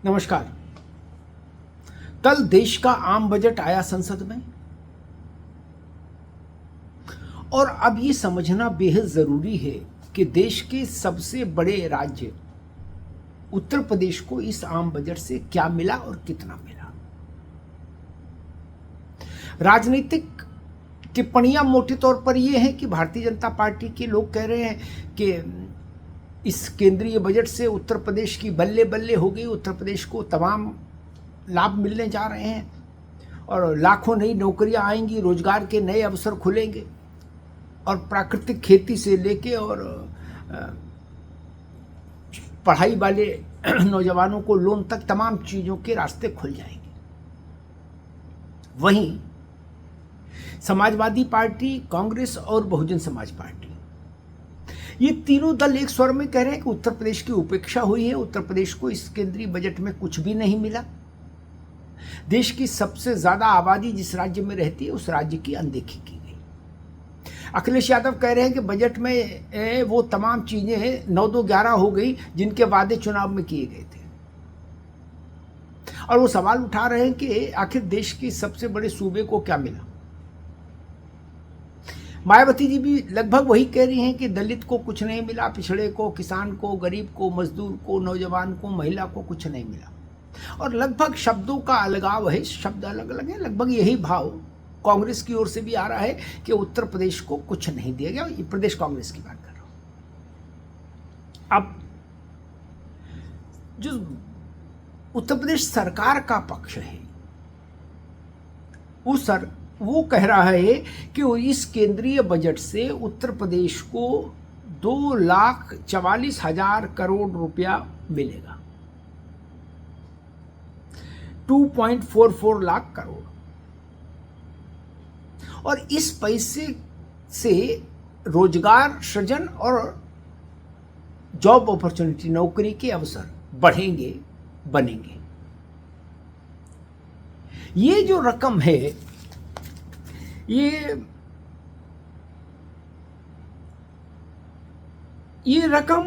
नमस्कार। कल देश का आम बजट आया संसद में और अब ये समझना बेहद जरूरी है कि देश के सबसे बड़े राज्य उत्तर प्रदेश को इस आम बजट से क्या मिला और कितना मिला। राजनीतिक टिप्पणियां मोटे तौर पर यह है कि भारतीय जनता पार्टी के लोग कह रहे हैं कि इस केंद्रीय बजट से उत्तर प्रदेश की बल्ले बल्ले हो गई, उत्तर प्रदेश को तमाम लाभ मिलने जा रहे हैं और लाखों नई नौकरियां आएंगी, रोजगार के नए अवसर खुलेंगे और प्राकृतिक खेती से लेके और पढ़ाई वाले नौजवानों को लोन तक तमाम चीज़ों के रास्ते खुल जाएंगे। वहीं समाजवादी पार्टी, कांग्रेस और बहुजन समाज पार्टी, ये तीनों दल एक स्वर में कह रहे हैं कि उत्तर प्रदेश की उपेक्षा हुई है, उत्तर प्रदेश को इस केंद्रीय बजट में कुछ भी नहीं मिला। देश की सबसे ज्यादा आबादी जिस राज्य में रहती है उस राज्य की अनदेखी की गई। अखिलेश यादव कह रहे हैं कि बजट में वो तमाम चीजें 9-2-11 हो गई जिनके वादे चुनाव में किए गए थे और वो सवाल उठा रहे हैं कि आखिर देश के सबसे बड़े सूबे को क्या मिला। मायावती जी भी लगभग वही कह रही हैं कि दलित को कुछ नहीं मिला, पिछड़े को, किसान को, गरीब को, मजदूर को, नौजवान को, महिला को कुछ नहीं मिला और लगभग शब्दों का अलगाव है, शब्द अलग अलग है। लगभग यही भाव कांग्रेस की ओर से भी आ रहा है कि उत्तर प्रदेश को कुछ नहीं दिया गया। प्रदेश कांग्रेस की बात कर रहा हूं। अब जो उत्तर प्रदेश सरकार का पक्ष है वो कह रहा है कि इस केंद्रीय बजट से उत्तर प्रदेश को 2,44,000 करोड़ रुपया मिलेगा, 2.44 लाख करोड़। और इस पैसे से रोजगार सृजन और जॉब अपॉर्चुनिटी, नौकरी के अवसर बढ़ेंगे, बनेंगे। ये जो रकम है ये रकम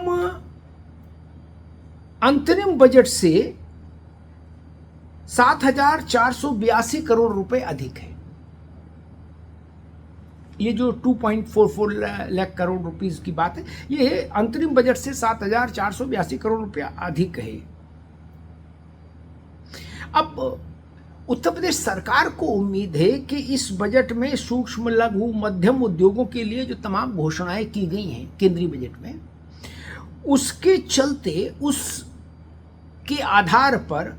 अंतरिम बजट से 7,482 करोड़ रुपए अधिक है। ये जो 2.44 लाख करोड़ रुपीस की बात है, ये अंतरिम बजट से 7,482 करोड़ रुपया अधिक है। अब उत्तर प्रदेश सरकार को उम्मीद है कि इस बजट में सूक्ष्म, लघु, मध्यम उद्योगों के लिए जो तमाम घोषणाएं की गई हैं केंद्रीय बजट में, उसके चलते, उसके आधार पर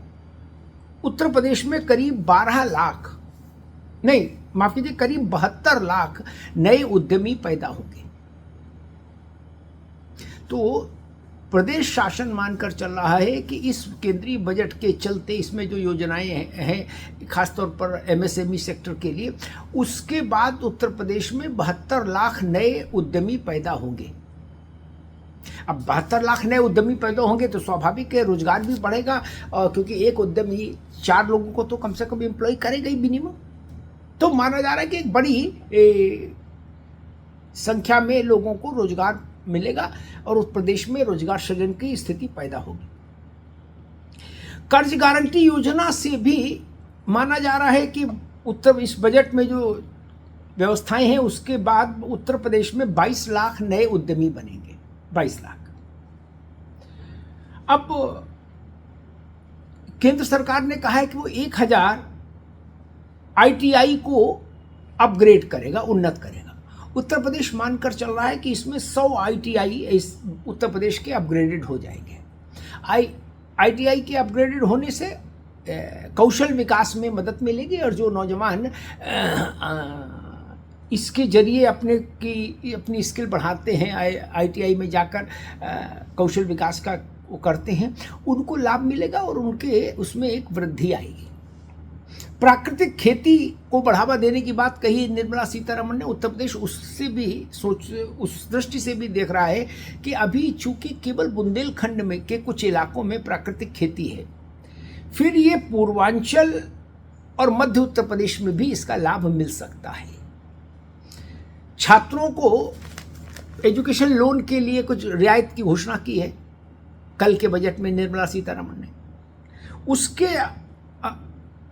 उत्तर प्रदेश में करीब 72 लाख नए उद्यमी पैदा होंगे। तो प्रदेश शासन मानकर चल रहा है कि इस केंद्रीय बजट के चलते इसमें जो योजनाएं हैं खासतौर पर एमएसएमई सेक्टर के लिए, उसके बाद उत्तर प्रदेश में 72 लाख नए उद्यमी पैदा होंगे। अब 72 लाख नए उद्यमी पैदा होंगे तो स्वाभाविक है रोजगार भी बढ़ेगा, क्योंकि एक उद्यमी 4 लोगों को तो कम से कम एम्प्लॉय करेगा ही मिनिमम। तो माना जा रहा है कि एक बड़ी संख्या में लोगों को रोजगार मिलेगा और उत्तर प्रदेश में रोजगार सृजन की स्थिति पैदा होगी। कर्ज गारंटी योजना से भी माना जा रहा है कि इस बजट में जो व्यवस्थाएं हैं उसके बाद उत्तर प्रदेश में 22 लाख नए उद्यमी बनेंगे, 22 लाख। अब केंद्र सरकार ने कहा है कि वो 1,000 आईटीआई को अपग्रेड करेगा, उन्नत करेगा। उत्तर प्रदेश मानकर चल रहा है कि इसमें 100 आईटीआई उत्तर प्रदेश के अपग्रेडेड हो जाएंगे। आईटीआई के अपग्रेडेड होने से कौशल विकास में मदद मिलेगी और जो नौजवान इसके जरिए अपनी स्किल बढ़ाते हैं, आईटीआई में जाकर कौशल विकास का वो करते हैं, उनको लाभ मिलेगा और उनके उसमें एक वृद्धि आएगी। प्राकृतिक खेती को बढ़ावा देने की बात कही निर्मला सीतारमण ने। उत्तर प्रदेश उससे भी उस दृष्टि से भी देख रहा है कि अभी चूंकि केवल बुंदेलखंड में के कुछ इलाकों में प्राकृतिक खेती है, फिर ये पूर्वांचल और मध्य उत्तर प्रदेश में भी इसका लाभ मिल सकता है। छात्रों को एजुकेशन लोन के लिए कुछ रियायत की घोषणा की है कल के बजट में निर्मला सीतारमण ने। उसके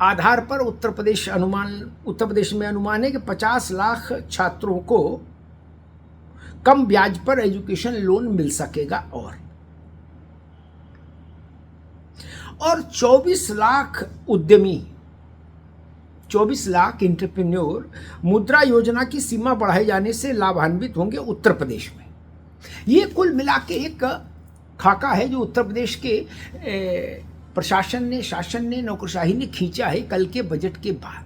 आधार पर उत्तर प्रदेश में अनुमान है कि 50 लाख छात्रों को कम ब्याज पर एजुकेशन लोन मिल सकेगा। और 24 लाख उद्यमी, 24 लाख एंटरप्रेन्योर मुद्रा योजना की सीमा बढ़ाए जाने से लाभान्वित होंगे उत्तर प्रदेश में। ये कुल मिला के एक खाका है जो उत्तर प्रदेश के शासन ने नौकरशाही ने खींचा है कल के बजट के बाद।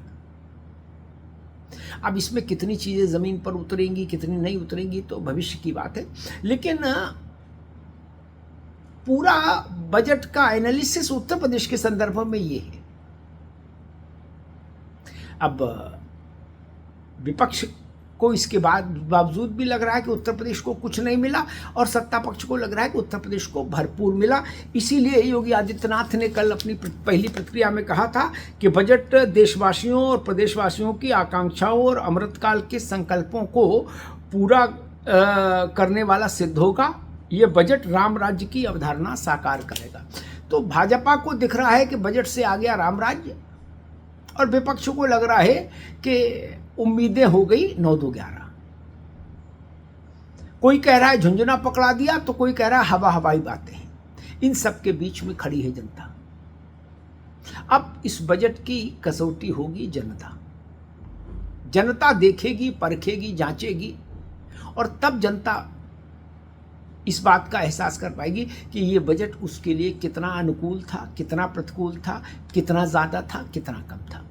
अब इसमें कितनी चीजें जमीन पर उतरेंगी कितनी नहीं उतरेंगी तो भविष्य की बात है, लेकिन पूरा बजट का एनालिसिस उत्तर प्रदेश के संदर्भ में ये है। अब विपक्ष को इसके बावजूद भी लग रहा है कि उत्तर प्रदेश को कुछ नहीं मिला और सत्ता पक्ष को लग रहा है कि उत्तर प्रदेश को भरपूर मिला। इसीलिए योगी आदित्यनाथ ने कल अपनी पहली प्रतिक्रिया में कहा था कि बजट देशवासियों और प्रदेशवासियों की आकांक्षाओं और अमृतकाल के संकल्पों को पूरा करने वाला सिद्ध होगा। ये बजट राम राज्य की अवधारणा साकार करेगा। तो भाजपा को दिख रहा है कि बजट से आ गया राम राज्य और विपक्ष को लग रहा है कि उम्मीदें हो गई 9-2-11। कोई कह रहा है झुंझुना पकड़ा दिया तो कोई कह रहा है हवाई बातें हैं। इन सब के बीच में खड़ी है जनता। अब इस बजट की कसौटी होगी जनता देखेगी, परखेगी, जांचेगी और तब जनता इस बात का एहसास कर पाएगी कि ये बजट उसके लिए कितना अनुकूल था, कितना प्रतिकूल था, कितना ज़्यादा था, कितना कम था।